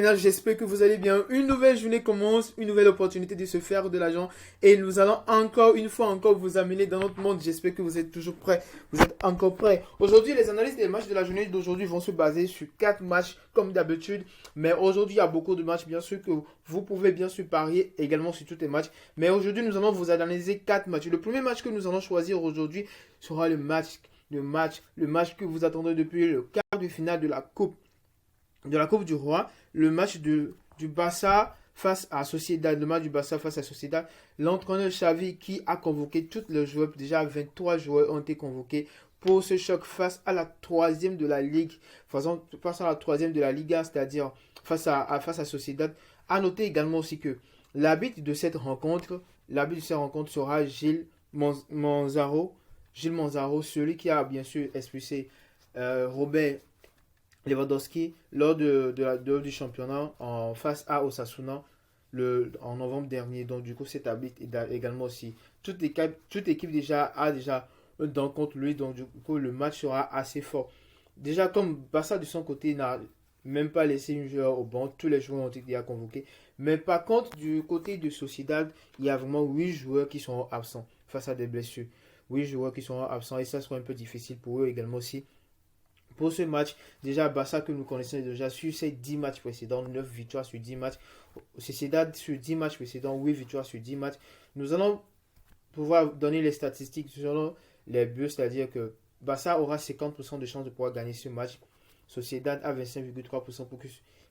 gagnants, j'espère que vous allez bien. Une nouvelle journée commence, une nouvelle opportunité de se faire de l'argent et nous allons encore une fois encore vous amener dans notre monde. J'espère que vous êtes toujours prêts, vous êtes encore prêts. Aujourd'hui, les analyses des matchs de la journée d'aujourd'hui vont se baser sur 4 matchs comme d'habitude. Mais aujourd'hui, il y a beaucoup de matchs bien sûr que vous pouvez bien sûr parier également sur tous les matchs. Mais aujourd'hui, nous allons vous analyser 4 matchs. Le premier match que nous allons choisir aujourd'hui sera le match que vous attendez depuis le quart de finale de la Coupe du Roi, le match du Barça face à Sociedad, le match du Barça face à Sociedad, l'entraîneur Xavi qui a convoqué tous les joueurs, déjà 23 joueurs ont été convoqués pour ce choc face à la troisième de la Ligue, face à la troisième de la Liga, c'est-à-dire face à Sociedad. A noter également aussi que l'arbitre de cette rencontre sera Manzaro, Gilles Manzaro, celui qui a bien sûr expulsé Robert Lewandowski lors du championnat face à Osasuna en novembre dernier. Donc du coup cet arbitre est également aussi toute équipe déjà a déjà un don contre lui. Donc du coup le match sera assez fort. Déjà comme Barça de son côté n'a même pas laissé un joueur au banc, tous les joueurs ont été déjà convoqués. Mais par contre du côté de Sociedad, il y a vraiment 8 joueurs qui sont absents face à des blessures. 8 joueurs qui sont absents et ça sera un peu difficile pour eux également aussi pour ce match. Déjà, Barça que nous connaissons déjà sur ces 10 matchs précédents, 9 victoires sur 10 matchs. Sociedad sur 10 matchs précédents, 8 victoires sur 10 matchs. Nous allons pouvoir donner les statistiques selon les buts, c'est-à-dire que Barça aura 50% de chances de pouvoir gagner ce match. Sociedad a 25,3%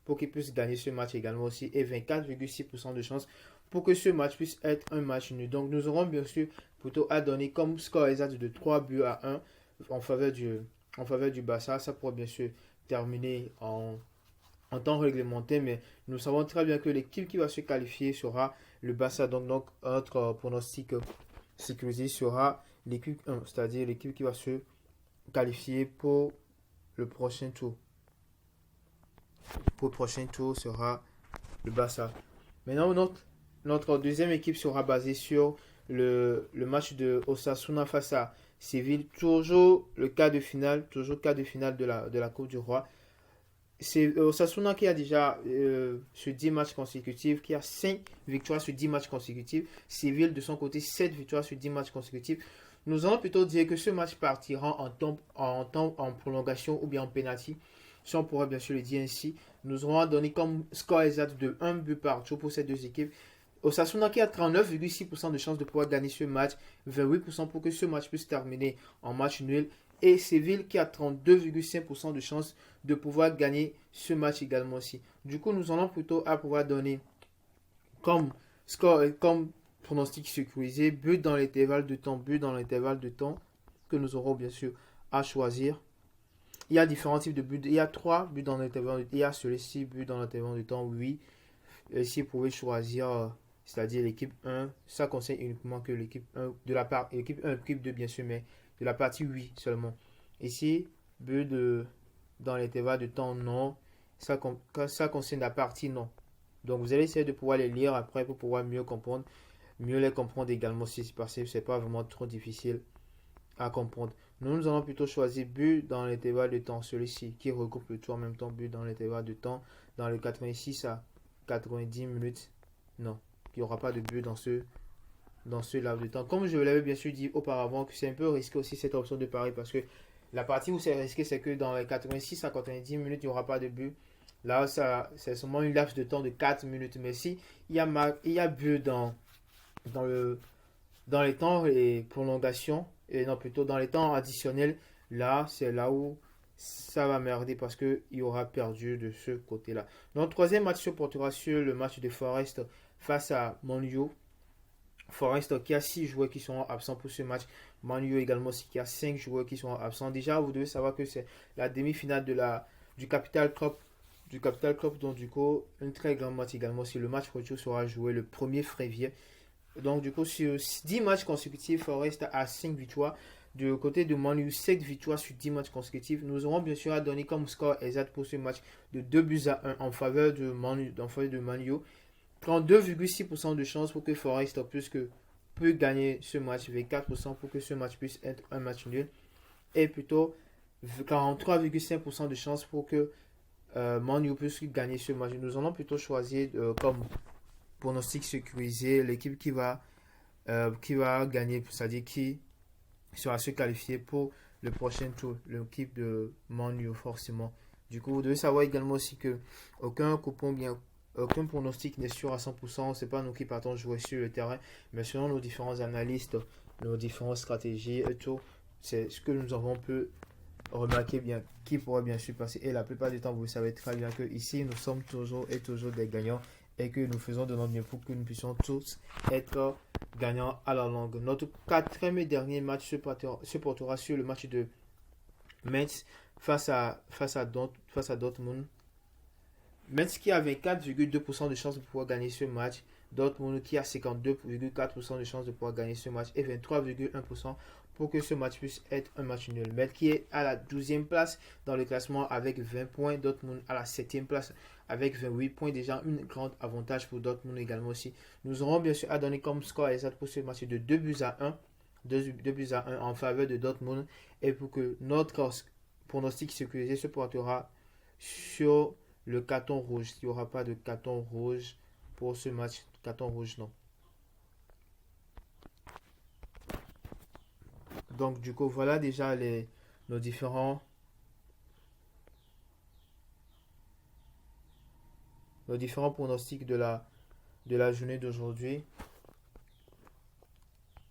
pour qu'il puisse gagner ce match également aussi et 24,6% de chances pour que ce match puisse être un match nul. Donc nous aurons bien sûr plutôt à donner comme score exact de 3 buts à 1 en faveur du Barça. Ça pourrait bien sûr terminer en temps réglementaire, mais nous savons très bien que l'équipe qui va se qualifier sera le Barça. Donc notre pronostic sécurisé sera l'équipe 1, c'est-à-dire l'équipe qui va se qualifier pour le prochain tour. Pour le prochain tour sera le Barça. Maintenant, notre deuxième équipe sera basée sur le match de Osasuna face à Séville. Toujours quart de finale de la Coupe du Roi. C'est Osasuna qui a déjà sur 10 matchs consécutifs, qui a 5 victoires sur 10 matchs consécutifs. Séville de son côté 7 victoires sur 10 matchs consécutifs. Nous allons plutôt dire que ce match partira en prolongation ou bien en penalty. Si on pourrait bien sûr le dire ainsi, nous aurons donné comme score exact de 1 but partout pour ces deux équipes. Osasuna qui a 39,6% de chances de pouvoir gagner ce match, 28% pour que ce match puisse terminer en match nul. Et Séville qui a 32,5% de chances de pouvoir gagner ce match également aussi. Du coup, nous allons plutôt à pouvoir donner comme score, comme pronostic sécurisé, but dans l'intervalle de temps que nous aurons bien sûr à choisir. Il y a différents types de buts. Il y a 3 buts dans l'intervalle de temps. Il y a celui-ci, but dans l'intervalle de temps, oui. Ici, vous pouvez choisir, c'est-à-dire l'équipe 1. Ça concerne uniquement que l'équipe 1, de la part, l'équipe 1, l'équipe 2, bien sûr, mais de la partie oui seulement. Ici, dans l'intervalle de temps, non. Ça concerne la partie non. Donc, vous allez essayer de pouvoir les lire après pour pouvoir mieux les comprendre également si c'est passé. C'est pas vraiment trop difficile à comprendre. Nous allons plutôt choisir but dans l'intervalle de temps, celui-ci qui regroupe le tout en même temps, but dans l'intervalle de temps, dans le 86 à 90 minutes. Non, il n'y aura pas de but dans ce laps de temps. Comme je l'avais bien sûr dit auparavant, que c'est un peu risqué aussi cette option de pari parce que la partie où c'est risqué, c'est que dans les 86 à 90 minutes, il n'y aura pas de but. Là, c'est seulement une laps de temps de 4 minutes. Mais si il y a but dans les temps et prolongations, et non plutôt dans les temps additionnels, là, c'est là où ça va merder parce qu'il y aura perdu de ce côté-là. Donc, troisième match se portera sur le match de Forest face à Manu. Forest qui a 6 joueurs qui sont absents pour ce match. Manu également aussi qui a 5 joueurs qui sont absents. Déjà, vous devez savoir que c'est la demi-finale du Capital Cup. Donc du coup, un très grand match également. Si le match retour sera joué le 1er février. Donc du coup, sur 10 matchs consécutifs, Forest a 5 victoires. Du côté de Manu, 7 victoires sur 10 matchs consécutifs. Nous aurons bien sûr à donner comme score exact pour ce match de 2 buts à 1 en faveur de Manu. 32,6% de chance pour que Forest peut gagner ce match, 24% pour que ce match puisse être un match nul. Et plutôt 43,5% de chance pour que Man U peut gagner ce match. Nous allons plutôt choisir comme pronostic sécurisé l'équipe qui va gagner, c'est-à-dire qui sera se qualifier pour le prochain tour, l'équipe de Man U forcément. Du coup, vous devez savoir également aussi que aucun pronostic n'est sûr à 100%. C'est pas nous qui partons jouer sur le terrain, mais selon nos différents analystes, nos différentes stratégies et tout, c'est ce que nous avons pu remarquer bien qui pourrait bien sûr passer. Et la plupart du temps, vous savez très bien que ici, nous sommes toujours et toujours des gagnants et que nous faisons de notre mieux pour que nous puissions tous être gagnants à la longue. Notre quatrième et dernier match se portera sur le match de Metz face à Dortmund. Metz qui a 24,2% de chances de pouvoir gagner ce match. Dortmund qui a 52,4% de chances de pouvoir gagner ce match et 23,1% pour que ce match puisse être un match nul. Metz qui est à la 12e place dans le classement avec 20 points. Dortmund à la 7e place avec 28 points. Déjà un grand avantage pour Dortmund également aussi. Nous aurons bien sûr à donner comme score exact pour ce match de 2 buts à 1. 2 buts à 1 en faveur de Dortmund. Et pour que notre pronostic sécurisé se portera sur le carton rouge. Il n'y aura pas de carton rouge pour ce match. Carton rouge, non. Donc, du coup, voilà déjà nos différents pronostics de la journée d'aujourd'hui.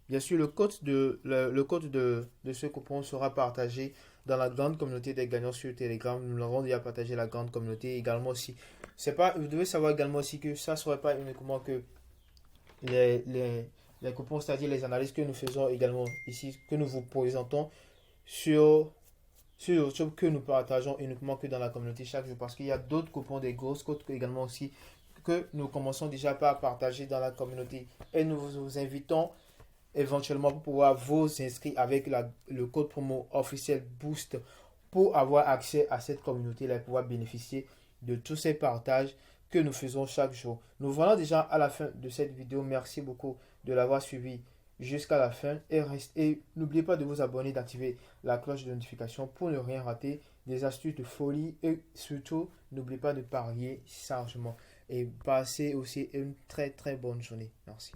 Bien sûr, le code de ce coupon sera partagé dans la grande communauté des gagnants sur Telegram. Nous l'avons déjà partagé la grande communauté également aussi. Vous devez savoir également aussi que ça ne serait pas uniquement que les coupons, c'est-à-dire les analyses que nous faisons également ici, que nous vous présentons sur YouTube, que nous partageons uniquement que dans la communauté chaque jour, parce qu'il y a d'autres coupons, des grosses codes également aussi, que nous commençons déjà par partager dans la communauté. Et nous vous invitons éventuellement pour pouvoir vous inscrire avec le code promo officiel Boost pour avoir accès à cette communauté-là et pouvoir bénéficier de tous ces partages que nous faisons chaque jour. Nous voilà déjà à la fin de cette vidéo. Merci beaucoup de l'avoir suivi jusqu'à la fin et n'oubliez pas de vous abonner, d'activer la cloche de notification pour ne rien rater des astuces de folie et surtout n'oubliez pas de parier sagement et passez aussi une très très bonne journée. Merci.